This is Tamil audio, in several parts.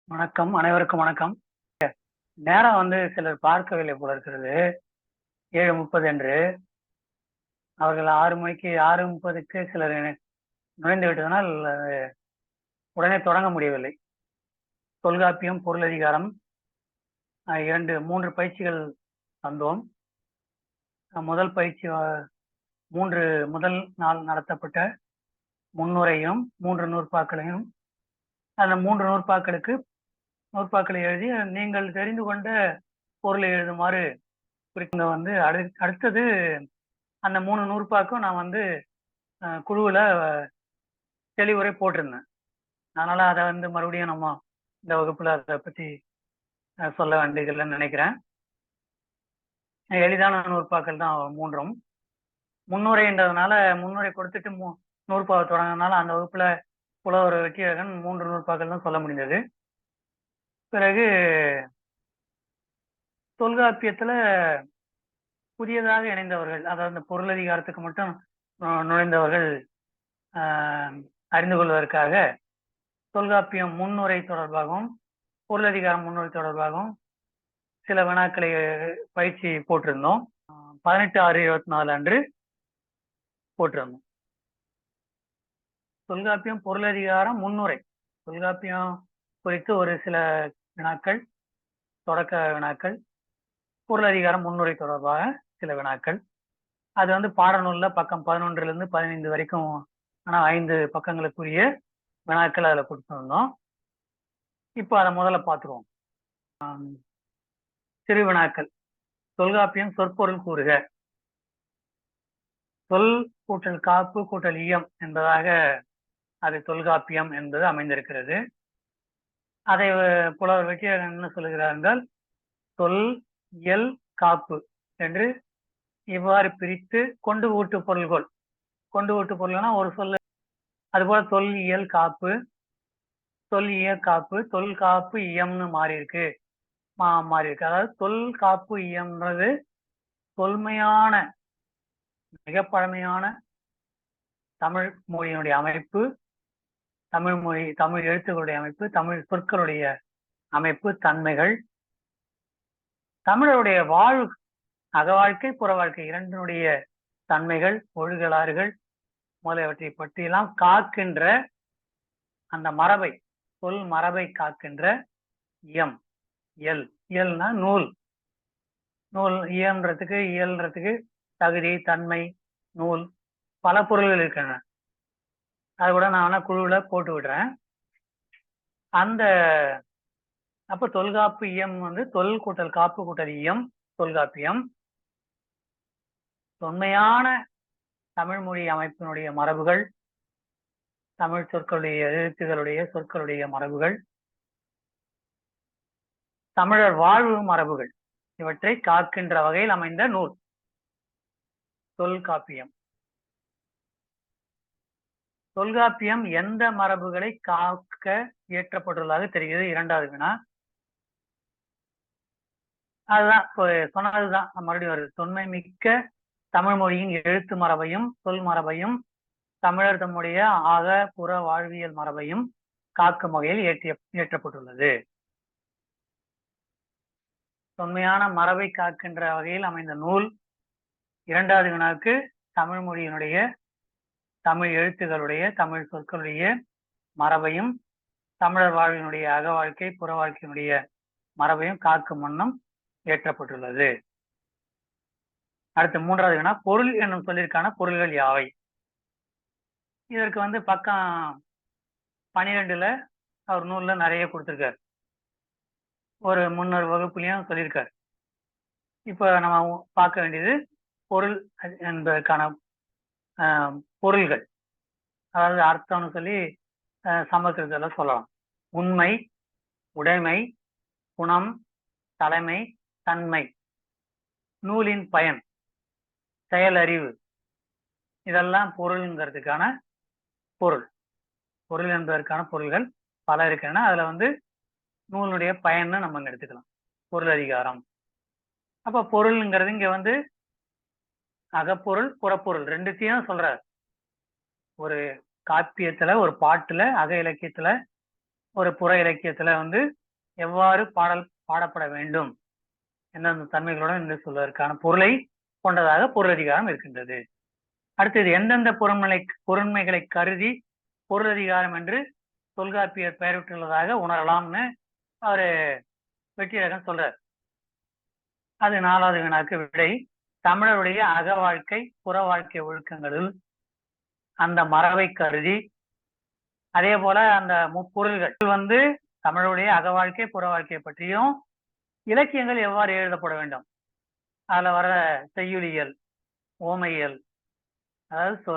வணக்கம். அனைவருக்கும் வணக்கம். நேரம் வந்து சிலர் பார்க்கவில்லை போல இருக்கிறது. 7:30 என்று. அவர்கள் 6 மணிக்கு 6:30க்கு சிலர் நுழைந்து விட்டதனால் உடனே தொடங்க முடியவில்லை. தொல்காப்பியம், பொருளதிகாரம் 3 பயிற்சிகள் தந்தோம். முதல் பயிற்சி முதல் நாள் நடத்தப்பட்ட முன்னுரையும் 3 நூற்பாக்களையும் அந்த 3 நூற்பாக்களை எழுதி நீங்கள் தெரிந்து கொண்ட பொருளை எழுதுமாறு குறிப்பிங்க வந்து அடுத்தது அந்த 3 நூற்பாக்கும் நான் வந்து குழுவில் தெளிவுரை போட்டிருந்தேன். அதனால அதை வந்து மறுபடியும் நம்ம இந்த வகுப்புல அதை பற்றி சொல்ல வேண்டியதில்லைன்னு நினைக்கிறேன். எளிதான நூற்பாக்கள் தான் 3ம். முன்னுரைன்றதுனால முன்னுரை கொடுத்துட்டு நூற்பாவை தொடங்கினால அந்த வகுப்புல புலவர் வெற்றியழகன் 3 நூற்பாக்கள் தான் சொல்ல முடிந்தது. பிறகு தொல்காப்பியத்துல புதியதாக இணைந்தவர்கள், அதாவது இந்த பொருளதிகாரத்துக்கு மட்டும் நுழைந்தவர்கள் அறிந்து கொள்வதற்காக தொல்காப்பியம் முன்னுரை தொடர்பாகவும் பொருளதிகாரம் முன்னுரை தொடர்பாகவும் சில வினாக்களை பயிற்சி போட்டிருந்தோம். 18/6/24 அன்று போட்டிருந்தோம். தொல்காப்பியம் பொருளதிகாரம் முன்னுரை, தொல்காப்பியம் குறித்து ஒரு சில வினாக்கள், தொடக்க வினாக்கள், பொருளதிகாரம் முன்னுரை தொடர்பாக சில வினாக்கள். அது வந்து பாடநூல்ல பக்கம் 11லிருந்து 15 வரைக்கும், ஆனா 5 பக்கங்களுக்குரிய வினாக்கள் அதில் கொடுத்துருந்தோம். இப்போ அதை முதல்ல பார்த்துருவோம். சிறு வினாக்கள். தொல்காப்பியம் சொற்பொருள் கூறுக. சொல் கூட்டல் காப்பு கூட்டல் இயம் என்பதாக அது தொல்காப்பியம் என்பது அமைந்திருக்கிறது. அதை புலவர் வெற்றியழகன் என்ன சொல்லுகிறார் என்றால், சொல், இயல், காப்பு என்று இவ்வாறு பிரித்து கொண்டு ஊட்டு பொருள்கள், கொண்டு ஊட்டு பொருள்னா ஒரு சொல்ல, அதுபோல தொல், இயல், காப்பு, தொல், இய, காப்பு, தொல், காப்பு, இயம்னு மாறி இருக்கு. அதாவது தொல், காப்பு, இயம்ன்றது தொன்மையான மிக பழமையான தமிழ் மொழியினுடைய அமைப்பு, தமிழ் எழுத்துக்களுடைய அமைப்பு, தமிழ் சொற்களுடைய அமைப்பு, தன்மைகள், தமிழருடைய வாழ்வு, அக வாழ்க்கை புற வாழ்க்கை இரண்டினுடைய தன்மைகள், ஒழுகலாறுகள் முதலியவற்றை பற்றியெல்லாம் காக்கின்ற அந்த மரபை, சொல் மரபை காக்கின்ற இயம், இயல். இயல்னா நூல். நூல் இயல்ன்றதுக்கு தகுதி, தன்மை, நூல், பல பொருள்கள் இருக்கின்றன. அது கூட நான் குழுவுல போட்டு விடுறேன். அப்ப தொல்காப்பு இயம் வந்து தொல் கூட்டல் காப்பு கூட்டல் இயம் தொல்காப்பியம். தொன்மையான தமிழ் மொழி அமைப்பினுடைய மரபுகள், தமிழ் சொற்களுடைய எழுத்துகளுடைய சொற்களுடைய மரபுகள், தமிழர் வாழ்வு மரபுகள், இவற்றை காக்கின்ற வகையில் அமைந்த நூல் தொல்காப்பியம். தொல்காப்பியம் எந்த மரபுகளை காக்க இயற்றப்பட்டுள்ளதாக தெரிகிறது? 2வது வினா. அதுதான் சொன்னதுதான் மறுபடியும் வருது. தொன்மை மிக்க தமிழ் மொழியின் எழுத்து மரபையும் சொல் மரபையும் தமிழர் தம்முடைய ஆக புற வாழ்வியல் மரபையும் காக்கும் வகையில் இயற்றப்பட்டுள்ளது. தொன்மையான மரபை காக்கின்ற வகையில் அமைந்த நூல். 2வது வினாவுக்கு தமிழ் மொழியினுடைய, தமிழ் எழுத்துக்களுடைய, தமிழ் சொற்களுடைய மரபையும் தமிழர் வாழ்வினுடைய அக வாழ்க்கை புற வாழ்க்கையினுடைய மரபையும் காக்கும் வண்ணம் இயற்றப்பட்டுள்ளது. அடுத்து 3வது வினா, பொருள் என்னும் சொல்லிற்கான பொருள்கள் யாவை? இதற்கு வந்து பக்கம் 12ல அவர் நூல்ல நிறைய கொடுத்திருக்காரு. ஒரு முன்னொரு வகுப்புலையும் சொல்லியிருக்காரு. இப்ப நம்ம பார்க்க வேண்டியது பொருள் என்பதற்கான பொருள்கள், அதாவது அர்த்தம்னு சொல்லி சமஸ்கிருதத்துல சொல்லலாம். உண்மை, உடைமை, குணம், தலைமை, தன்மை, நூலின் பயன், செயலறிவு, இதெல்லாம் பொருள்ங்கிறதுக்கான பொருள். பொருள் என்பதற்கான பொருள்கள் பல இருக்கின்றன. அதுல வந்து நூலுடைய பயன்னு நம்ம எடுத்துக்கலாம், பொருள் அதிகாரம். அப்ப பொருள்ங்கிறது இங்க வந்து அகப்பொருள் புறப்பொருள் ரெண்டுத்தையும் சொல்றாரு. ஒரு காப்பியத்துல, ஒரு பாட்டுல, அக இலக்கியத்துல ஒரு புற இலக்கியத்துல வந்து எவ்வாறு பாடப்பட வேண்டும் எந்தெந்த தன்மைகளுடன் என்று சொல்வதற்கான பொருளை கொண்டதாக பொருளதிகாரம் இருக்கின்றது. அடுத்தது எந்தெந்த பொருண்மைகளை கருதி பொருளதிகாரம் என்று தொல்காப்பியர் பெயரிட்டுள்ளதாக உணரலாம்னு அவரு வெற்றியழகன் சொல்றார். அது 4வது வினாக்கு விடை. தமிழருடைய அக வாழ்க்கை புற வாழ்க்கை ஒழுக்கங்களில் அந்த மரபை கருதி, அதே போல அந்த முப்பொருள்கள் வந்து தமிழுடைய அக வாழ்க்கை புற வாழ்க்கையை பற்றியும் இலக்கியங்கள் எவ்வாறு எழுதப்பட வேண்டும், அதுல வர செய்யுளியல், ஓமையியல், அதாவது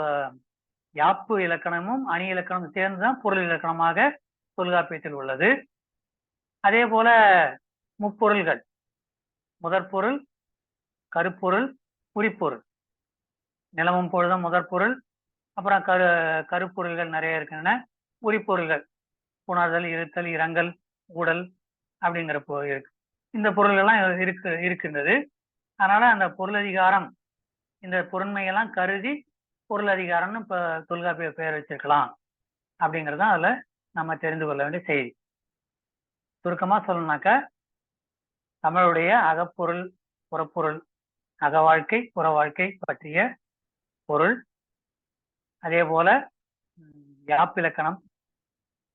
யாப்பு இலக்கணமும் அணி இலக்கணமும் சேர்ந்துதான் பொருள் இலக்கணமாக தொல்காப்பியத்தில் உள்ளது. அதே போல முப்பொருள்கள், முதற்பொருள், கருப்பொருள், உரிப்பொருள், நிலமும் பொழுதும் முதற்பொருள், அப்புறம் கருப்பொருள்கள் நிறைய இருக்கின்றன. உரிப்பொருள்கள் புணர்தல், இருத்தல், இரங்கல், ஊடல் அப்படிங்கிற இருக்கு. இந்த பொருள்கள்லாம் இருக்கின்றது. அதனால அந்த பொருளதிகாரம் இந்த பொருண்மையெல்லாம் கருதி பொருளதிகாரம்னு இப்ப தொல்காப்பிய பெயர் வச்சிருக்கலாம் அப்படிங்கிறது தான் அதுல நம்ம தெரிந்து கொள்ள வேண்டிய செய்தி. சுருக்கமா சொல்லணும்னாக்க தமிழுடைய அகப்பொருள் புறப்பொருள், அக வாழ்க்கை புற வாழ்க்கை பற்றிய பொருள், அதே போல யாப்பிலக்கணம்,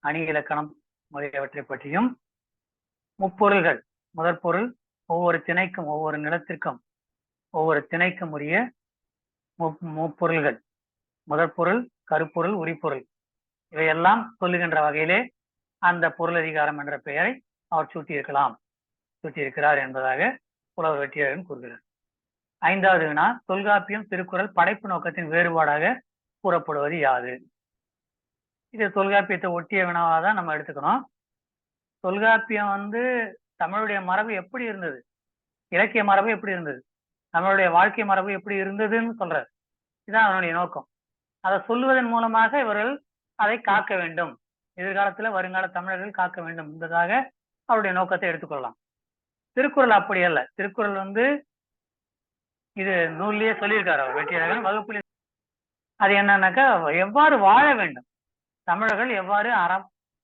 அணி இலக்கணம் முதலியவற்றை பற்றியும், முப்பொருள்கள், முதற்பொருள், ஒவ்வொரு திணைக்கும் ஒவ்வொரு நிலத்திற்கும் ஒவ்வொரு திணைக்கும் உரிய முப்பொருள்கள், முதற்பொருள், கருப்பொருள், உரிப்பொருள், இவையெல்லாம் சொல்லுகின்ற வகையிலே அந்த பொருளதிகாரம் என்ற பெயரை அவர் சூட்டியிருக்கிறார் என்பதாக புலவர் வெற்றியழகன் கூறுகிறார். 5வது வினா, தொல்காப்பியம் திருக்குறள் படைப்பு நோக்கத்தின் வேறுபாடாக கூறப்படுவது யாது? இது தொல்காப்பியத்தை ஒட்டிய வினாவாக தான் நம்ம எடுத்துக்கணும். தொல்காப்பியம் வந்து தமிழுடைய மரபு எப்படி இருந்தது, இலக்கிய மரபு எப்படி இருந்தது, தமிழுடைய வாழ்க்கை மரபு எப்படி இருந்ததுன்னு சொல்றாரு. இதுதான் அவனுடைய நோக்கம். அதை சொல்லுவதன் மூலமாக இவர்கள் அதை காக்க வேண்டும், எதிர்காலத்துல வருங்கால தமிழர்கள் காக்க வேண்டும் என்பதாக அவருடைய நோக்கத்தை எடுத்துக்கொள்ளலாம். திருக்குறள் அப்படி அல்ல. திருக்குறள் வந்து இது நூல்லையே சொல்லியிருக்காரு அவர் வெற்றியழகன் வகுப்பில். அது என்னன்னாக்கா எவ்வாறு வாழ வேண்டும், தமிழர்கள் எவ்வாறு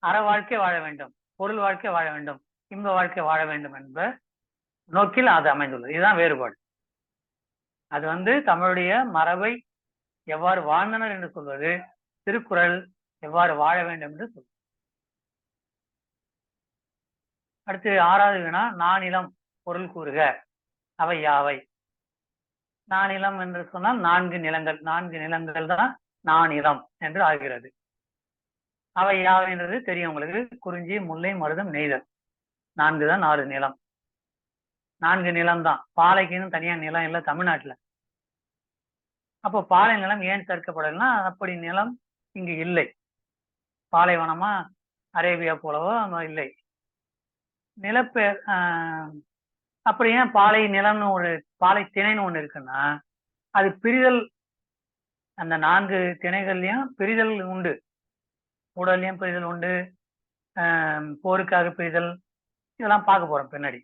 அற வாழ்க்கை வாழ வேண்டும், பொருள் வாழ்க்கை வாழ வேண்டும், இன்ப வாழ்க்கை வாழ வேண்டும் என்ற நோக்கில் அது அமைந்துள்ளது. இதுதான் வேறுபாடு. அது வந்து தமிழுடைய மரபை எவ்வாறு வாழ்ந்தனர் என்று சொல்வது, திருக்குறள் எவ்வாறு வாழ வேண்டும் என்று சொல்வது. அடுத்து 6வது வினா, நானிலம் பொருள் கூறுக, அவை யாவை? நானிலம் என்று சொன்னால் 4 நிலங்கள், 4 நிலங்கள் தான் நானிலம் என்று ஆகிறது. அவை யாவைன்றது தெரியும் உங்களுக்கு. குறிஞ்சி, முல்லை, மருதம், நெய்தல், 4 தான் 4 நிலம். 4 நிலம் தான். பாலைக்குன்னு தனியா நிலம் இல்லை தமிழ்நாட்டுல. அப்போ பாலை நிலம் ஏன் சேர்க்கப்படலைன்னா அப்படி நிலம் இங்கு இல்லை. பாலைவனமா அரேபியா போலவோ இல்லை. நிலப்பெயர் அப்படி ஏன் பாலை நிலம்னு ஒரு பாலை திணைன்னு ஒண்ணு இருக்குன்னா அது பிரிதல், அந்த 4 திணைகள்லயும் பிரிதல் உண்டு. உடல்லையும் பிரிதல் உண்டு, போருக்காக பிரிதல், இதெல்லாம் பார்க்க போறோம் பின்னாடி.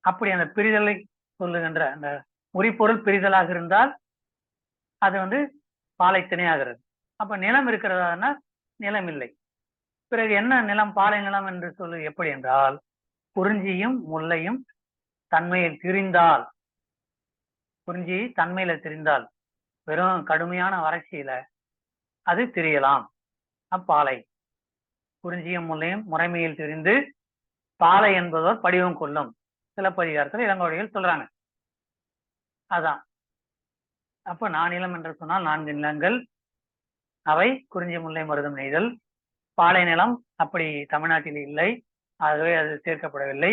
அப்படி அந்த பிரிதலை சொல்லுகின்ற அந்த உரிப்பொருள் பிரிதலாக இருந்தால் அது வந்து பாலை திணையாகிறது. அப்ப நிலம் இருக்கிறதா நிலம் இல்லை. பிறகு என்ன நிலம், பாலை நிலம் என்று சொல்லு எப்படி என்றால், குறிஞ்சியும் முல்லையும் தன்மையில் திரிந்தால், குறிஞ்சி தன்மையில திரிந்தால், வெறும் கடுமையான வறட்சியில அது திரியலாம். அப்பாலை. குறிஞ்சியும் முல்லையும் முறைமையில் திரிந்து பாலை என்பதோர் படிவம் கொள்ளும். சிலப்பதிகாரத்தில் இளங்கோடிகள் சொல்றாங்க. அதான். அப்ப நானிலம் என்று சொன்னால் 4 நிலங்கள், அவை குறிஞ்சி, முல்லை, மருதம், நெய்தல். பாலை நிலம் அப்படி தமிழ்நாட்டில் இல்லை, ஆகவே அது சேர்க்கப்படவில்லை.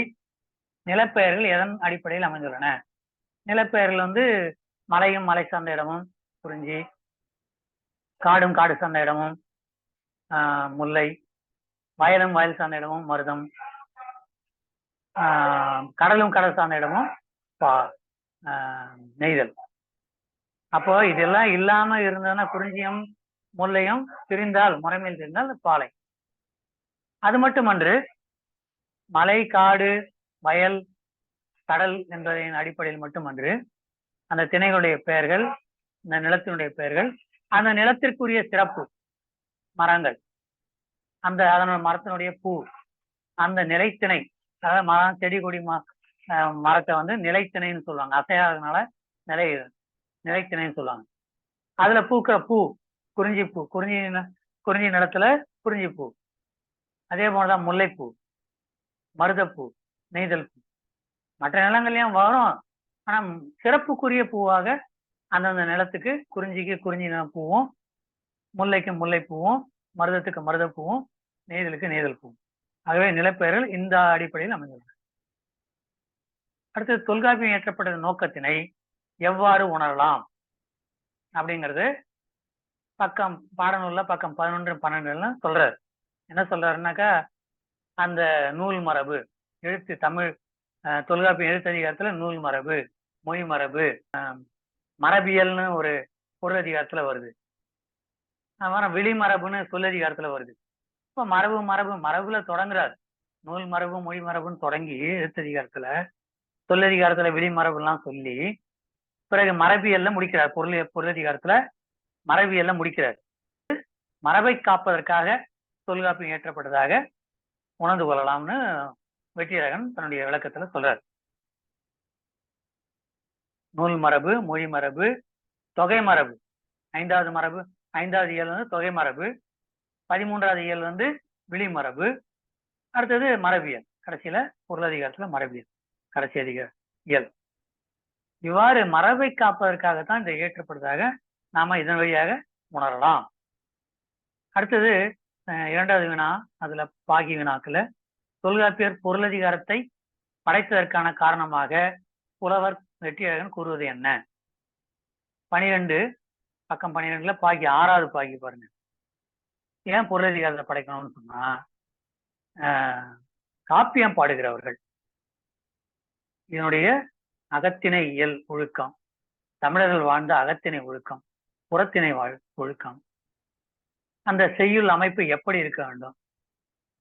நிலப்பெயர்கள் எதன் அடிப்படையில் அமைந்துள்ளன? நிலப்பெயர்கள் வந்து மலையும் மலை சார்ந்த இடமும் குறிஞ்சி, காடும் காடு சார்ந்த இடமும் முல்லை, வயலும் வயல் சார்ந்த இடமும் மருதம், கடலும் கடல் சார்ந்த இடமும் நெய்தல். அப்போ இதெல்லாம் இல்லாம இருந்ததுன்னா குறிஞ்சியும் முல்லையும் திரிந்தால், முறைமையில் திரிந்தால் பாலை. அது மட்டுமன்று, மலை, காடு, வயல், கடல் என்பதின் அடிப்படையில் மட்டுமன்று, அந்த திணைகளுடைய பெயர்கள், இந்த நிலத்தினுடைய பெயர்கள், அந்த நிலத்திற்குரிய சிறப்பு, மரங்கள், அதனோட மரத்தினுடைய பூ, அந்த நிலைத்திணை, அதாவது மரம் செடி கொடி மரத்தை வந்து நிலைத்திணைன்னு சொல்லுவாங்க. அசையாததுனால நிலைத்திணைன்னு சொல்லுவாங்க. அதுல பூக்கிற பூ குறிஞ்சி பூ, குறிஞ்சி நிலத்துல குறிஞ்சி பூ. அதே போலதான் முல்லைப்பூ, மருதப்பூ, நெய்தல் பூ. மற்ற நிலங்கள்லயும் வரும். ஆனா சிறப்புக்குரிய பூவாக அந்தந்த நிலத்துக்கு குறிஞ்சிக்கு குறிஞ்சி பூவும், முல்லைக்கு முல்லைப்பூவும், மருதத்துக்கு மருதப்பூவும், நெய்தலுக்கு நெய்தல் பூவும். ஆகவே நிலப்பெயர்கள் இந்த அடிப்படையில் அமைந்துள்ளன. அடுத்தது தொல்காப்பியம் இயற்றப்பட்ட நோக்கத்தினை எவ்வாறு உணரலாம் அப்படிங்கிறது பாடநூல்ல பக்கம் 11, 12 சொல்றாரு. என்ன சொல்றாருன்னாக்கா, அந்த நூல் மரபு, எழுத்து தமிழ் தொல்காப்பியம் எழுத்ததிகாரத்துல நூல் மரபு, மொழி மரபு, மரபியல்னு ஒரு பொருளதிகாரத்துல வருது. விழிமரபுன்னு சொல்லதிகாரத்துல வருது. இப்ப மரபுல தொடங்குறாரு. நூல் மரபு மொழி மரபுன்னு தொடங்கி எழுத்ததிகாரத்துல, சொல்லதிகாரத்துல விழிமரபு எல்லாம் சொல்லி பிறகு மரபியல்ல முடிக்கிறார். பொருளதிகாரத்துல மரபியல்ல முடிக்கிறார். மரபை காப்பதற்காக தொல்காப்பியம் இயற்றப்பட்டதாக உணர்ந்து கொள்ளலாம்னு வெற்றியழகன் தன்னுடைய விளக்கத்துல சொல்றார். நூல் மரபு, மொழி மரபு, தொகை மரபு, 5வது இயல் வந்து தொகை மரபு, 13வது இயல் வந்து விழிமரபு, அடுத்தது மரபியல், கடைசியில பொருளதிகாரத்துல மரபியல் கடைசி இயல். இவ்வாறு மரபை காப்பதற்காகத்தான் இதை இயற்றப்படுவதாக நாம இதன் வழியாக உணரலாம். அடுத்தது 2வது வினா, அதுல பாகி வினாக்குல தொல்காப்பியர் பொருளதிகாரத்தை படைத்ததற்கான காரணமாக புலவர் வெற்றியழகன் கூறுவது என்ன? 12 பக்கம் 12 பாகி 6வது பாகி பாருங்க. ஏன் பொருளதிகாரத்தை படைக்கணும்னு சொன்னா, காப்பியம் பாடுகிறவர்கள் இதனுடைய அகத்திணை இயல் ஒழுக்கம், தமிழர்கள் வாழ்ந்த அகத்திணை ஒழுக்கம், புறத்திணை ஒழுக்கம், அந்த செய்யுள் அமைப்பு எப்படி இருக்க வேண்டும்?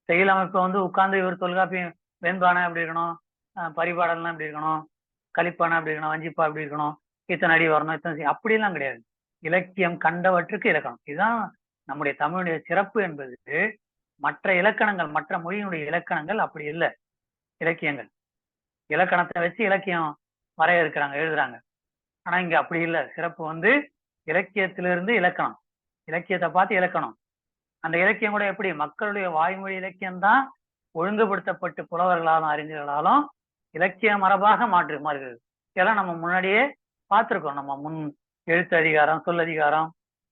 செய்யுள் அமைப்பு வந்து உட்கார்ந்து இவர் தொல்காப்பியம் வெண்பானை அப்படி இருக்கணும், பரிபாடல்லாம் எப்படி இருக்கணும், கலிப்பானை அப்படி இருக்கணும், வஞ்சிப்பா அப்படி இருக்கணும், இத்தனை அடி வரணும், இத்தனை அப்படிலாம் கிடையாது. இலக்கியம் கண்டவற்றுக்கு இலக்கணம். இதுதான் நம்முடைய தமிழுடைய சிறப்பு என்பது. மற்ற இலக்கணங்கள், மற்ற மொழியினுடைய இலக்கணங்கள் அப்படி இல்லை. இலக்கியங்கள் இலக்கணத்தை வச்சு இலக்கியம் வரையறுக்கிறாங்க, எழுதுறாங்க. ஆனா இங்க அப்படி இல்லை. சிறப்பு வந்து இலக்கியத்திலிருந்து இலக்கணம், இலக்கியத்தை பார்த்து இலக்கணம். அந்த இலக்கியம் கூட எப்படி மக்களுடைய வாய்மொழி இலக்கியம்தான் ஒழுங்குபடுத்தப்பட்டு புலவர்களாலும் அறிஞர்களாலும் இலக்கிய மரபாக மாறுகிறது. இதெல்லாம் நம்ம முன்னாடியே பார்த்திருக்கோம். நம்ம முன் எழுத்து அதிகாரம், சொல்லதிகாரம்,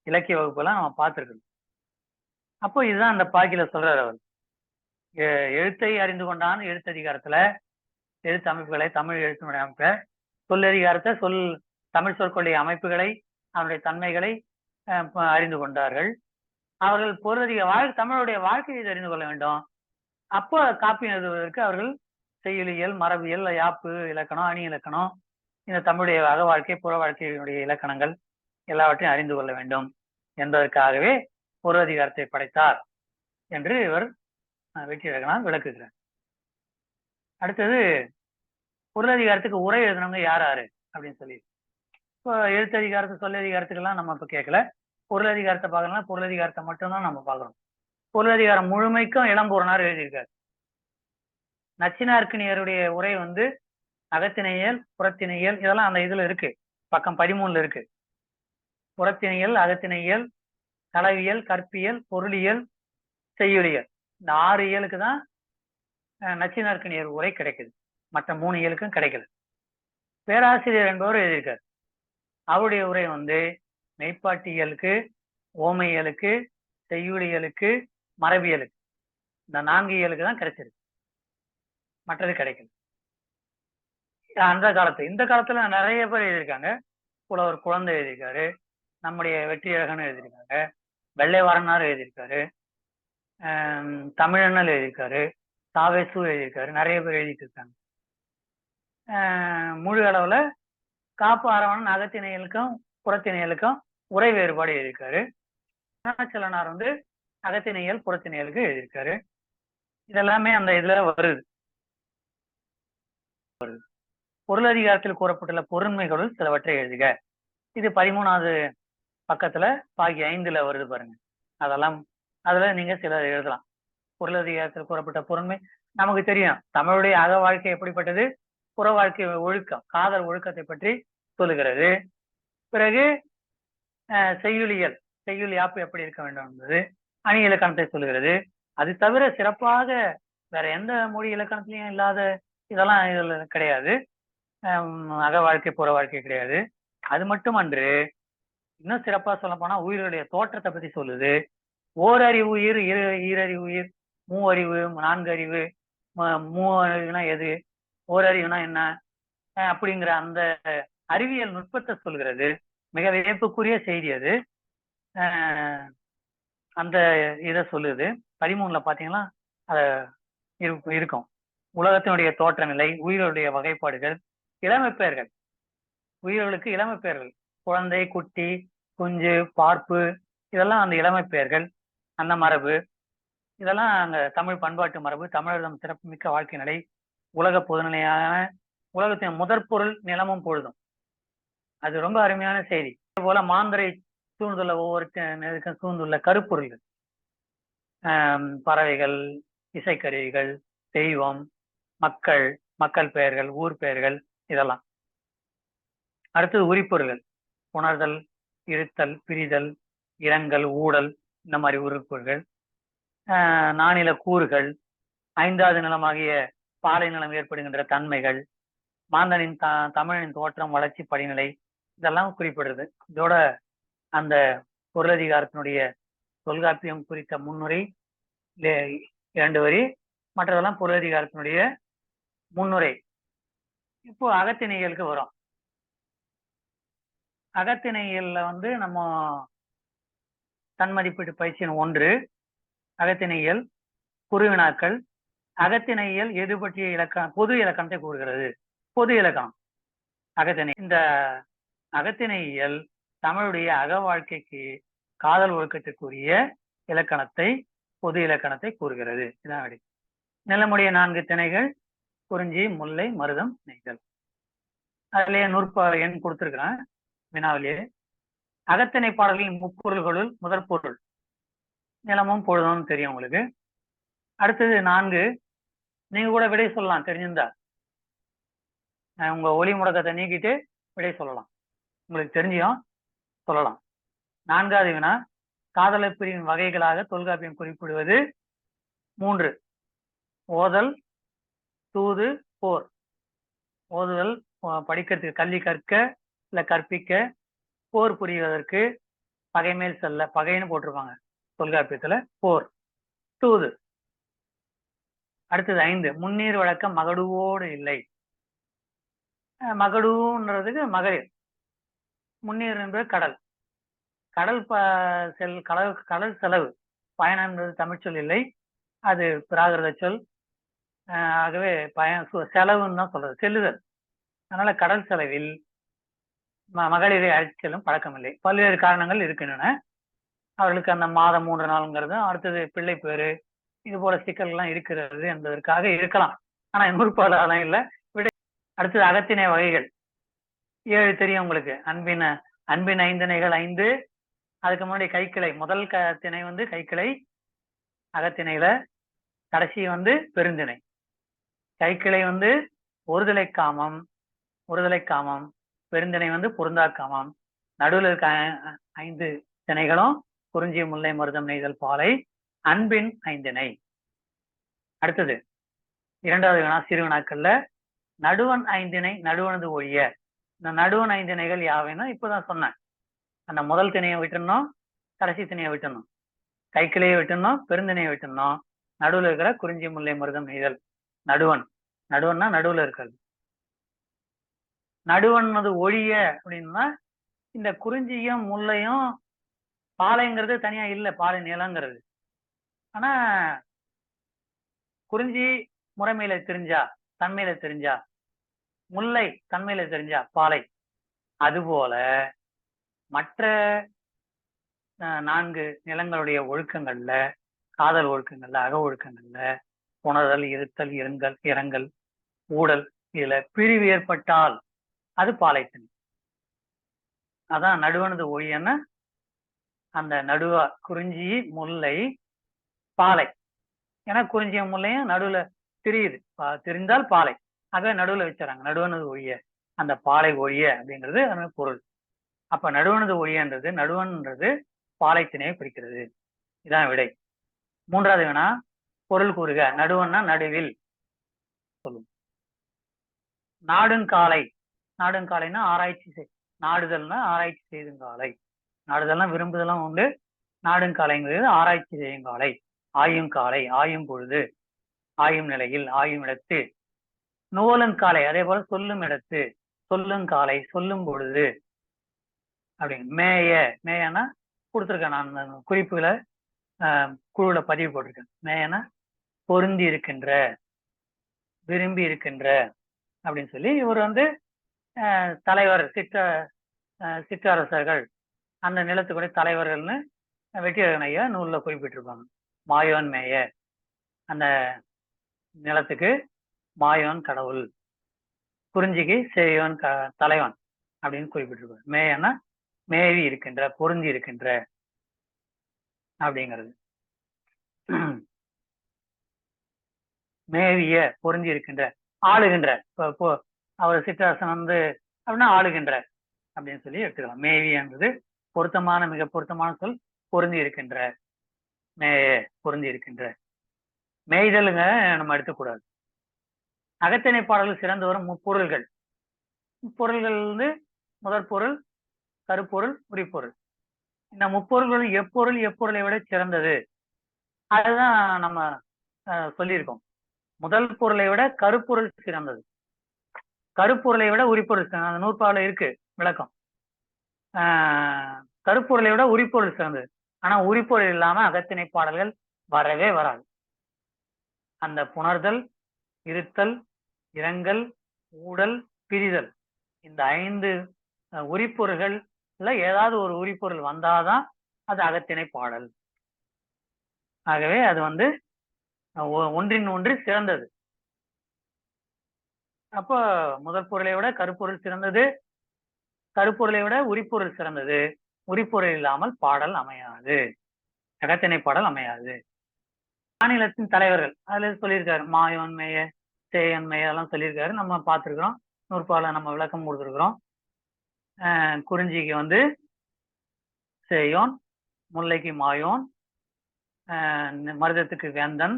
இலக்கிய வகுப்பெல்லாம் நம்ம பார்த்திருக்கோம். அப்போ இதுதான் அந்த பாக்கில சொல்றாரு அவர். எழுத்தை அறிந்து கொண்டான் எழுத்ததிகாரத்துல எழுத்து அமைப்புகளை, தமிழ் எழுத்தினுடைய அமைப்பை, சொல்லதிகாரத்தை தமிழ் சொற்களுடைய அமைப்புகளை, அவனுடைய தன்மைகளை அறிந்து கொண்டார்கள். அவர்கள் தமிழுடைய வாழ்க்கையை அறிந்து கொள்ள வேண்டும். அப்போ காப்பியம் எழுதுவதற்கு அவர்கள் செய்யுளியல், மரபியல், யாப்பு இலக்கணம், அணி இலக்கணம், இந்த தமிழுடைய அக வாழ்க்கை, புற வாழ்க்கையினுடைய இலக்கணங்கள் எல்லாவற்றையும் அறிந்து கொள்ள வேண்டும் என்பதற்காகவே பொருளதிகாரத்தை படைத்தார் என்று இவர் வெற்றியழகனார் விளக்குகிறார். அடுத்தது பொருளதிகாரத்துக்கு உரை எழுதினவங்க யாரு அப்படின்னு சொல்லி, இப்போ எழுத்ததிகாரத்து சொல்லதிகாரத்துக்கெல்லாம் நம்ம இப்போ கேட்கல. பொருளதிகாரத்தை பார்க்கணும்னா பொருளதிகாரத்தை மட்டும்தான் நம்ம பார்க்கறோம். பொருளதிகாரம் முழுமைக்கும் இளம்பூரணார் எழுதியிருக்காரு. நச்சினார்க்கினியருடைய உரை வந்து அகத்திணையல், புறத்திணையல், இதெல்லாம் அந்த இதுல இருக்கு, பக்கம் 13 இருக்கு. புறத்திணையல், அகத்திணையல், களவியல், கற்பியல், பொருளியல், செய்யுளியல், இந்த 6 இயலுக்கு தான் நச்சினார்க்கினியர் உரை கிடைக்குது. மற்ற 3 இயலுக்கும் கிடைக்கல. பேராசிரியர் என்பவர் எழுதியிருக்கார். அவருடைய உரை வந்து மெய்ப்பாட்டியலுக்கு, ஓமையலுக்கு, செய்யுளியலுக்கு, மரபியலுக்கு, இந்த 4 இயலுக்கு தான் கிடைச்சிருக்கு, மற்றது கிடைக்கல. அந்த காலத்து இந்த காலத்துல நிறைய பேர் எழுதியிருக்காங்க. புலவர் குழந்தை எழுதியிருக்காரு, நம்முடைய வெற்றியழகன் எழுதியிருக்காங்க, வெள்ளைவாரனார் எழுதியிருக்காரு, தமிழண்ணல் எழுதியிருக்காரு, தாவேசு எழுதியிருக்காரு, நிறைய பேர் எழுதிட்டு இருக்காங்க. முழு அளவுல காப்பு ஆரவணன் அகத்திணையலுக்கும் புறத்திணையலுக்கும் உரை வேறுபாடு எழுதியிருக்காரு. அருணாச்சலனார் வந்து அகத்திணையல், புறத்திணையலுக்கு எழுதியிருக்காரு. இதெல்லாமே அந்த இதுல வருது. பொருளதிகாரத்தில் கூறப்பட்டுள்ள பொருண்மைகளுள் சிலவற்றை எழுதுக. இது 13வது பக்கத்துல பாகி 5ல வருது பாருங்க. அதெல்லாம் அதுல நீங்க சில எழுதலாம். பொருளதிகாரத்தில் கூறப்பட்ட பொருண்மை நமக்கு தெரியும். தமிழுடைய அக வாழ்க்கை எப்படிப்பட்டது, புற வாழ்க்கை ஒழுக்கம், காதல் ஒழுக்கத்தை பற்றி சொல்லுகிறது. பிறகு செய்யுளியல், செய்யுள் யாப்பு எப்படி இருக்க வேண்டும் என்பது அணி இலக்கணத்தை சொல்லுகிறது. அது தவிர சிறப்பாக வேற எந்த மொழி இலக்கணத்திலையும் இல்லாத இதெல்லாம் இதுல கிடையாது. அக வாழ்க்கை புற வாழ்க்கை கிடையாது. அது மட்டுமன்று, இன்னும் சிறப்பா சொல்ல போனா உயிர்களுடைய தோற்றத்தை பத்தி சொல்லுது. ஓரறிவு உயிர், ஈரறிவு உயிர், மூவறிவு, நான்கு அறிவு, மூவறிவுனா எது, ஓரறிவுனா என்ன, அப்படிங்கிற அந்த அறிவியல் நுட்பத்தை சொல்கிறது. மிக வியப்புக்குரிய செய்தி அது. அந்த இதை சொல்லுது. 13ல பாத்தீங்கன்னா அத இருக்கும். உலகத்தினுடைய தோற்ற நிலை, உயிர்களுடைய வகைப்பாடுகள், இளமை பெயர்கள், உயிர்களுக்கு இளமை பெயர்கள், குழந்தை, குட்டி, குஞ்சு, பார்ப்பு, இதெல்லாம் அந்த இளமை பெயர்கள், அந்த மரபு, இதெல்லாம் அங்க தமிழ் பண்பாட்டு மரபு, தமிழர்தம் சிறப்புமிக்க வாழ்க்கை நிலை, உலக பொதுநிலையான உலகத்தின் முதற் பொருள் நிலமும் பொழுதும். அது ரொம்ப அருமையான செய்தி. அதே போல மாந்தரை சூழ்ந்துள்ள ஒவ்வொரு சூழ்ந்துள்ள கருப்பொருள்கள், பறவைகள், இசைக்கருவிகள், தெய்வம், மக்கள், மக்கள் பெயர்கள், ஊர் பெயர்கள், இதெல்லாம். அடுத்தது உரிப்பொருள்கள், உணர்தல், இருத்தல், பிரிதல், இரங்கல், ஊடல், இந்த மாதிரி உறுப்புகள். நானில கூறுகள், 5வது நிலமாகிய பாலை நிலம் ஏற்படுகின்ற தன்மைகள், மாந்தனின் தமிழனின் தோற்றம், வளர்ச்சி, படிநிலை, இதெல்லாம் குறிப்பிடுறது. இதோட அந்த பொருளதிகாரத்தினுடைய தொல்காப்பியம் குறித்த முன்னுரை 2 வரி, மற்றதெல்லாம் பொருளதிகாரத்தினுடைய முன்னுரை. இப்போ அகத்திணைகளுக்கு வரும். அகத்திணைகள்ல நம்ம தன்மதிப்பீட்டு பயிற்சியின் 1 அகத்திணையல், குறுவினாக்கள். அகத்திணையல் எது பற்றிய இலக்கணம், பொது இலக்கணத்தை கூறுகிறது. பொது இலக்கணம் அகத்திணை. இந்த அகத்திணையல் தமிழுடைய அக வாழ்க்கைக்கு காதல் ஒழுக்கத்திற்குரிய இலக்கணத்தை, பொது இலக்கணத்தை கூறுகிறது. இதான் அடி. நிலமுடைய 4 திணைகள் குறிஞ்சி, முல்லை, மருதம், நெய்தல். அதுலயே எண் கொடுத்திருக்கிறேன் வினாவிலேயே. அகத்திணை பாடல்களின் முப்பொருள்களுள் முதற் பொருள் நிலமும் பொழுதும் தெரியும் உங்களுக்கு. அடுத்தது 4, நீங்க கூட விடை சொல்லலாம் தெரிஞ்சிருந்தா. உங்க ஒளி முடக்கத்தை நீக்கிட்டு விடை சொல்லலாம், உங்களுக்கு தெரிஞ்சியும் சொல்லலாம். 4வது வினா, காதலை பிரிவின் வகைகளாக தொல்காப்பியம் குறிப்பிடுவது 3. ஓதல், தூது, போர். ஓதுதல் படிக்கிறதுக்கு, கல்வி கற்க இல்ல கற்பிக்க, போர் புரிவதற்கு, பகைமேல் செல்ல, பகைன்னு போட்டிருப்பாங்க தொல்காப்பியத்துல, போர், தூது. அடுத்தது 5, முன்னீர் வழக்கம் மகடுவோடு இல்லை. மகடுன்றதுக்கு மகளிர், முன்னீர் என்பது கடல், கடல் கடல் செலவு, பயணம் என்பது தமிழ்ச்சொல் இல்லை, அது பிராகிருத சொல். ஆகவே செலவுன்னு தான் சொல்றது, செல்லுதல். அதனால கடல் செலவில் மகளிரை அழைத்து செல்லும் பழக்கம் இல்லை. பல்வேறு காரணங்கள் இருக்கின்றன. அவர்களுக்கு அந்த மாதம் 3 நாள்ங்கிறது, அடுத்தது பிள்ளை பேரு, இது போல சிக்கல்கள்லாம் இருக்கிறது என்பதற்காக இருக்கலாம். ஆனா நூற்பாலாம் இல்லை. விட அடுத்தது அகத்திணை வகைகள் 7 தெரியும் உங்களுக்கு. அன்பின் 5 5. அதுக்கு முன்னாடி கைக்கிளை, முதல் திணை கைக்கிளை அகத்திணையில, கடைசி பெருந்திணை. கைக்கிளை ஒருதலை காமம், பெருந்திணை பொருந்தா காமம். நடுவில் இருக்க 5 திணைகளும் குறிஞ்சி, முல்லை, மருதம், நெய்தல், பாலை, அன்பின் 5 அடுத்தது 2வது வினா, சிறு வினாக்கள்ல நடுவன் 5 நடுவனது ஒழிய. இந்த நடுவன் 5 யாவைன்னா இப்பதான் சொன்னேன். அந்த முதல் திணையை விட்டுணும், கடைசி திணையை விட்டுணும், கைக்கிளையை விட்டுணும், பெருந்திணையை விட்டுணும், நடுவில் இருக்கிற குறிஞ்சி, முல்லை, மருதம், நெய்தல். நடுவன்னா நடுவுல இருக்கிறது. நடுவனது ஒழிய அப்படின்னா இந்த குறிஞ்சியும் முல்லையும், பாலைங்கிறது தனியா இல்லை, பாலை நிலங்கிறது. ஆனா குறிஞ்சி முறைமையில தெரிஞ்சா, தன்மையில தெரிஞ்சா, முல்லை தன்மையில தெரிஞ்சா பாலை. அதுபோல மற்ற 4 நிலங்களுடைய ஒழுக்கங்கள்ல, காதல் ஒழுக்கங்கள்ல, அக ஒழுக்கங்கள்ல உணர்தல், இருத்தல், இரங்கல், ஊடல், இதுல பிரிவு ஏற்பட்டால் அது பாலைத்திணை. அதான் நடுவனது ஒழியன்னா அந்த நடுவா குறிஞ்சி, முல்லை, பாலை, ஏன்னா குறிஞ்சியும் முல்லையும் நடுவுல திரியுது, திரிந்தால் பாலை, ஆகவே நடுவுல வச்சுறாங்க. நடுவனது ஒழிய, அந்த பாலை ஒழிய அப்படிங்கிறது அதன் பொருள். அப்ப நடுவனது ஒழியன்றது, நடுவன்றது பாலைத்திணையை குறிக்கிறது. இதான் விடை. மூன்றாவது வேணா பொருள் கூறுக. நடுவன்னா நடுவில் சொல்லும். நாடுங்காலை. நாடுங்காலைன்னா ஆராய்ச்சி நாடுதல்னா ஆராய்ச்சி செய்துங்காலை. நாடுதல்னா விரும்புதெல்லாம் உண்டு. நாடுங்காலைங்கிறது ஆராய்ச்சி செய்யுங்காலை, ஆயும் காலை, ஆயும் பொழுது, ஆயும் நிலையில், ஆயும் இடத்து. நுவலுங்காலை அதே போல சொல்லும் இடத்து, சொல்லுங்காலை, சொல்லும் பொழுது அப்படின்னு. மேய, மேயனா கொடுத்துருக்கேன் நான் குறிப்புகளை குழுல பதிவு போட்டிருக்கேன். மேயனா பொருந்தி இருக்கின்ற, விரும்பி இருக்கின்ற அப்படின்னு சொல்லி இவர் தலைவர், சிற்றரசர்கள், அந்த நிலத்துக்குடைய தலைவர்கள்னு வெற்றியரசன் ஐயா நூல்ல குறிப்பிட்டிருப்பாங்க. மாயோன் மேய, அந்த நிலத்துக்கு மாயோன் கடவுள், குறிஞ்சிக்கு சேயோன் தலைவன் அப்படின்னு குறிப்பிட்டிருப்பாங்க. மேயனா மேவி இருக்கின்ற, பொருந்தி இருக்கின்ற அப்படிங்கிறது. மேவிய, பொருந்தி இருக்கின்ற, ஆளுகின்ற. இப்போ அவர் சிற்றரசன் அப்படின்னா ஆளுகின்ற அப்படின்னு சொல்லி எடுத்துக்கலாம். மேவி என்பது பொருத்தமான, மிக பொருத்தமான சொல். பொருந்தி இருக்கின்ற, மேய, பொருந்தி இருக்கின்ற. மேய்தலுங்க நம்ம எடுத்துக்கூடாது. அகத்திணை பாடல்கள் சிறந்து வரும் முப்பொருள்கள். முப்பொருள்கள் முதற் பொருள், கருப்பொருள், உரிப்பொருள். இந்த முப்பொருள்கள் எப்பொருள் எப்பொருளை விட சிறந்தது, அதுதான் நம்ம சொல்லியிருக்கோம். முதல் பொருளை விட கருப்பொருள் சிறந்தது, கருப்பொருளை விட உரிப்பொருள் சிறந்தது. அந்த நூற்பாவில் இருக்கு விளக்கம். கருப்பொருளை விட உரிப்பொருள் சிறந்தது. ஆனா உரிப்பொருள் இல்லாம அகத்திணை பாடல்கள் வரவே வராது. அந்த புணர்தல், இருத்தல், இரங்கல், ஊடல், பிரிதல், இந்த 5 உரிப்பொருள்கள்ல ஏதாவது ஒரு உரிப்பொருள் வந்தாதான் அது அகத்திணை பாடல். ஆகவே அது ஒன்றின் ஒன்று சிறந்தது. அப்போ முதல் பொருளை விட கருப்பொருள் சிறந்தது, கருப்பொருளை விட உரிப்பொருள் சிறந்தது. உரிப்பொருள் இல்லாமல் பாடல் அமையாது, அகத்திணை பாடல் அமையாது. மாநிலத்தின் தலைவர்கள் அதுல சொல்லியிருக்காரு. மாயோன் மேய, சேயன் மேய எல்லாம் சொல்லியிருக்காரு, நம்ம பார்த்துருக்கிறோம். நூற்பால நம்ம விளக்கம் கொடுத்துருக்குறோம். குறிஞ்சிக்கு சேயோன், முல்லைக்கு மாயோன், மருதத்துக்கு வேந்தன்,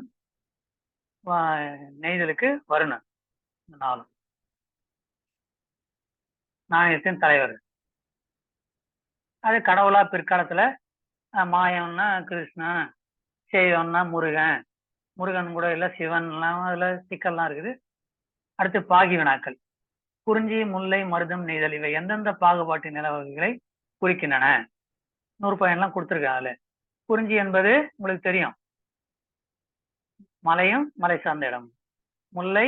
நெய்தலுக்கு வருணன். நாலும் நாணயத்தின் தலைவர்கள். அது கடவுளா பிற்காலத்துல மாயம்னா கிருஷ்ணன், சேயோன்னா முருகன், முருகன் கூட இல்ல சிவன் எல்லாம் அதுல சிக்கல்லாம் இருக்குது. அடுத்து பாகி வினாக்கள். குறிஞ்சி, முல்லை, மருதம், நெய்தல் இவை எந்தெந்த பாகுபாட்டு நில வகைகளை குறிக்கின்றன? 100 பயன்லாம் கொடுத்துருக்கேன். அதுல குறிஞ்சி என்பது உங்களுக்கு தெரியும், மலையும் மலை சார்ந்த இடம். முல்லை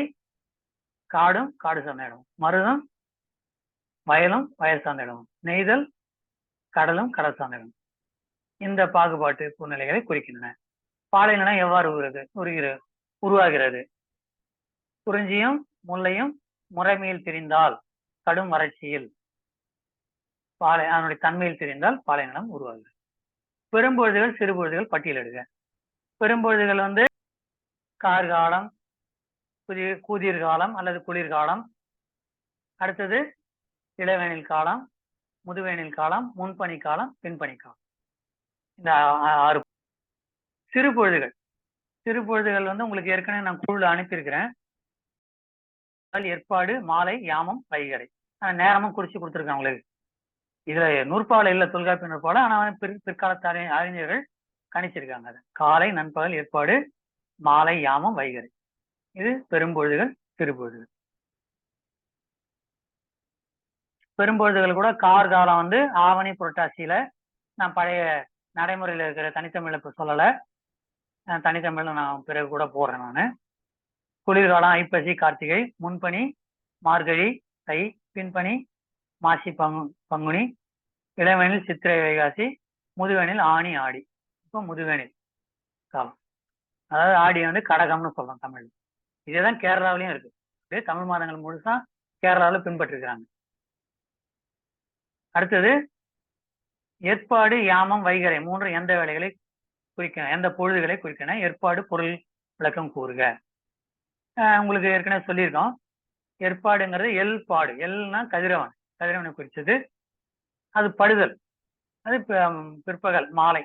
காடும் காடு சார்ந்த இடம். மருதம் வயலும் வயல் சார்ந்த இடம். நெய்தல் கடலும் கடல் சார்ந்த இடம். இந்த பாகுபாட்டு சூழ்நிலைகளை குறிக்கின்றன. பாலைநிலம் எவ்வாறு உருவாகிறது? குறிஞ்சியும் முல்லையும் முறைமையில் தெரிந்தால் கடும் வறட்சியில் அதனுடைய தன்மையில் தெரிந்தால் பாலைநிலம் உருவாகிறது. பெரும்பொழுதுகள், சிறுபொழுதுகள் பட்டியலிடுக. பெரும்பொழுதுகள் கார்காலம், கூதிர்காலம் அல்லது குளிர்காலம். அடுத்தது இளவேனில் காலம், முதுவேனில் காலம், முன்பனி காலம், பின்பனி காலம். இந்த 6. சிறுபொழுதுகள். சிறுபொழுதுகள் உங்களுக்கு ஏற்கனவே நான் குழுல அனுப்பியிருக்கிறேன். ஏற்பாடு, மாலை, யாமம், வைகறை. நேரமும் குறிச்சு கொடுத்துருக்கேன் உங்களுக்கு. இதுல நூற்பால இல்ல, தொல்காப்பிய நூற்பால. ஆனா பிற்காலத்து அறிஞர்கள் கணிச்சிருக்காங்க. காலை, நண்பகல், ஏற்பாடு, மாலை, யாமம், வைகறை. இது பெரும்பொழுதுகள், சிறுபொழுதுகள். பெரும்பொழுதுகள் கூட கார்காலம் ஆவணி, புரட்டாசியில. நான் பழைய நடைமுறையில இருக்கிற தனித்தமிழ் இப்ப சொல்லல, தனித்தமிழ்ல நான் பிறகு கூட போடுறேன் நானு. குளிர்காலம் ஐப்பசி, கார்த்திகை. முன்பனி மார்கழி, தை. பின்பனி மாசி, பங்குனி. இளவேனில் சித்திரை, வைகாசி. முதுவேனில் ஆணி, ஆடி. இப்போ முதுவேனில் காலம், அதாவது ஆடி கடகம்னு சொல்றோம் தமிழ். இதேதான் கேரளாவிலையும் இருக்கு. தமிழ் மாதங்கள் முழுசா கேரளாவில் பின்பற்றிருக்கிறாங்க. அடுத்தது ஏற்பாடு, யாமம், வைகறை 3 எந்த வேலைகளை குறிக்கணும், எந்த பொழுதுகளை குறிக்கணும்? ஏற்பாடு பொருள் விளக்கம் கூறுக. உங்களுக்கு ஏற்கனவே சொல்லியிருக்கோம். ஏற்பாடுங்கிறது எல் பாடு. எல்னா கதிரவன், கதிரவனை குறிச்சது. அது படுதல், அது பிற்பகல் மாலை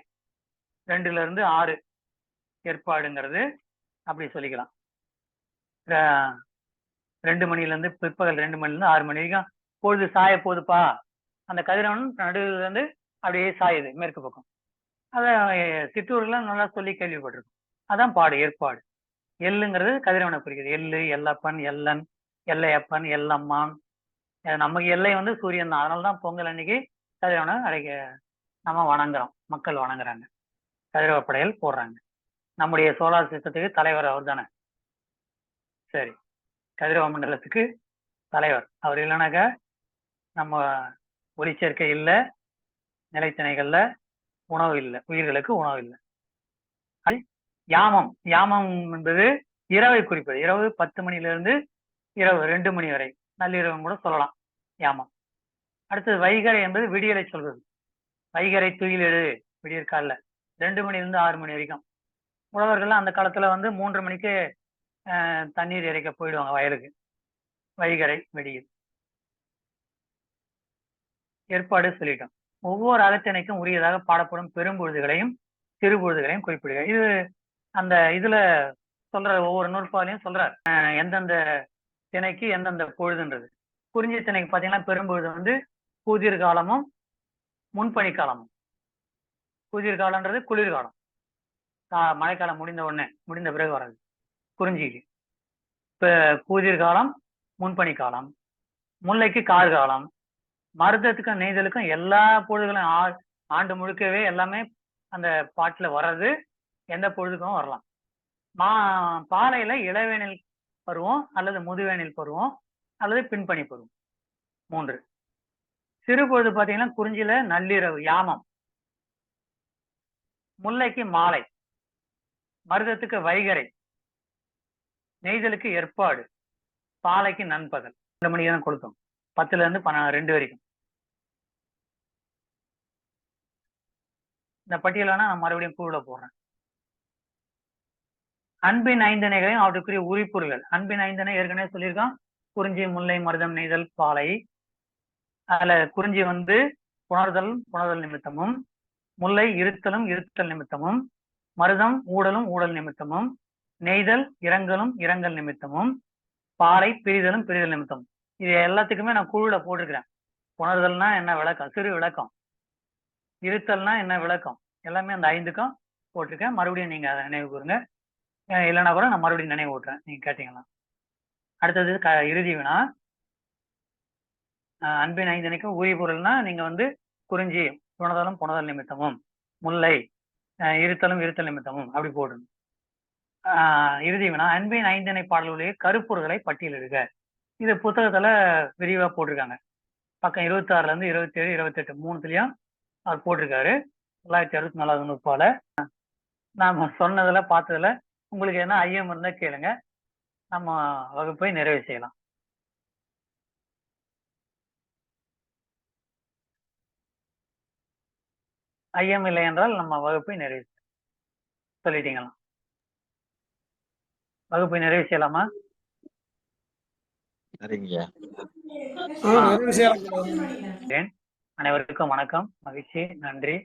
2ல இருந்து 6 ஏற்பாடுங்கிறது அப்படி சொல்லிக்கலாம். 2 மணில இருந்து பிற்பகல் 2 மணில இருந்து 6 மணி வரைக்கும் பொழுது சாய போகுதுப்பா. அந்த கதிரவன் நடுவில் இருந்து அப்படியே சாயுது மேற்கு பக்கம். அத சிற்றூர்ல நல்லா சொல்லி கேள்விப்பட்டிருக்கோம். அதான் பாடு, ஏற்பாடு. எள்ளுங்கிறது கதிரவனை குறிக்குது. எள்ளு, எல்லப்பன், எல்லன், எல்லையப்பன், எல்லம்மான். நமக்கு எல்லை வந்து சூரியன் தான். அதனாலதான் பொங்கல் அன்னைக்கு கதிரவனை நம்ம வணங்குறோம், மக்கள் வணங்குறாங்க, கதிரவ படையல் போடுறாங்க. நம்முடைய சோலார் சிஸ்டத்துக்கு தலைவர் அவர் தானே. சரி, கதிரவ மண்டலத்துக்கு தலைவர் அவர். இல்லைனாக்க நம்ம ஒளிச்சேர்க்கை இல்லை, நிலைத்திணைகள்ல உணவு இல்லை, உயிர்களுக்கு உணவு இல்லை. யாமம், யாமம் என்பது இரவை குறிப்பது. இரவு 10 மணிலிருந்து இரவு 2 மணி வரை, நள்ளிரவு கூட சொல்லலாம் யாமம். அடுத்தது வைகரை என்பது விடியலை சொல்றது. வைகரை துயிலெழு, விடியற்கால 2 மணிலிருந்து 6 மணி வரைக்கும். உழவர்கள் அந்த காலத்துல வந்து 3 மணிக்கு தண்ணீர் இறைக்க போயிடுவாங்க வயலுக்கு. வைகரை வெடியில். ஏற்பாடு சொல்லிட்டோம். ஒவ்வொரு அகத்திணைக்கும் உரியதாக பாடப்படும் பெரும்பொழுதுகளையும் சிறுபொழுதுகளையும் குறிப்பிடுக. இது அந்த இதுல சொல்ற ஒவ்வொரு நூற்பாலையும் சொல்றார் எந்தெந்த திணைக்கு எந்தெந்த பொழுதுன்றது. குறிஞ்சி திணைக்கு பாத்தீங்கன்னா பெரும்பொழுது வந்து குதிர்காலமும் முன்பனி காலமும். குதிர்காலம்ன்றது குளிர்காலம், மழைக்காலம் முடிந்த பிறகு வர்றது குறிஞ்சிக்கு. இப்ப குதிர்காலம், முன்பனி காலம். முல்லைக்கு கார்காலம். மருதத்துக்கும் நெய்தலுக்கும் எல்லா பொழுதுகளும் ஆண்டு முழுக்கவே எல்லாமே அந்த பாட்டுல வர்றது. எந்த பொழுதுக்கும் வரலாம். பாலையில இளவேனில் பருவம் அல்லது முதுவேனில் பருவம் அல்லது பின்பனி பருவம் 3. சிறு பொழுது பாத்தீங்கன்னா குறிஞ்சில நள்ளிரவு யாமம், முல்லைக்கு மாலை, மருதத்துக்கு வைகரை, நெய்தலுக்கு ஏற்பாடு, பாலைக்கு நண்பகல். 2 மணிக்கு தான் கொடுத்தோம், 10ல இருந்து 2 வரைக்கும். இந்த பட்டியலான நான் மறுபடியும் கூட போடுறேன். அன்பின் ஐந்தணைகளையும் அவற்றுக்குரிய உரிப்பொருள்கள். அன்பின் ஐந்தணை ஏற்கனவே சொல்லியிருக்கோம். குறிஞ்சி, முல்லை, மருதம், நெய்தல், பாலை. அதுல குறிஞ்சி வந்து புணர்தல் நிமித்தமும், முல்லை இருத்தல் நிமித்தமும், மருதம் ஊடல் நிமித்தமும், நெய்தல் இரங்கல் நிமித்தமும், பாலை பிரிதல் நிமித்தம். இது எல்லாத்துக்குமே நான் குழுல போட்டிருக்கிறேன். புணர்தல்னா என்ன விளக்கம், சிறு விளக்கம். இருத்தல்னா என்ன விளக்கம், எல்லாமே அந்த 5க்கும் போட்டிருக்கேன். மறுபடியும் நீங்க அதை நினைவு கூறுங்க. இல்லைன்னா கூட நான் மறுபடியும் நினைவு ஊட்டுறேன், நீங்க கேட்டீங்கன்னா. அடுத்தது இறுதி வினா. அன்பின் ஐந்தணைக்கும் உரிய பொருள்னா நீங்க வந்து குறிஞ்சி புணர்தல் நிமித்தமும், முல்லை இருத்தல் நிமித்தமும் அப்படி போடணும். இறுதி வினா. அன்பின் ஐந்தணை பாடல்களுடைய கருப்பொருள்களை பட்டியலிடுக. இது புத்தகத்துல விரிவா போட்டிருக்காங்க. பக்கம் 26ல இருந்து 27, 28 3த்துலயும் அவர் போட்டிருக்காரு. 964 நூற்பால. நாம சொன்னதுல பார்த்ததுல உங்களுக்கு என்ன ஐயம் இருந்தா கேளுங்க, நம்ம வகுப்பை நிறைவு செய்யலாம். ஐயம் இல்லை என்றால் நம்ம வகுப்பை நிறைவு சொல்லிட்டீங்களா? வகுப்பை நிறைவு செய்யலாமா? அனைவருக்கும் வணக்கம், மகிழ்ச்சி, நன்றி.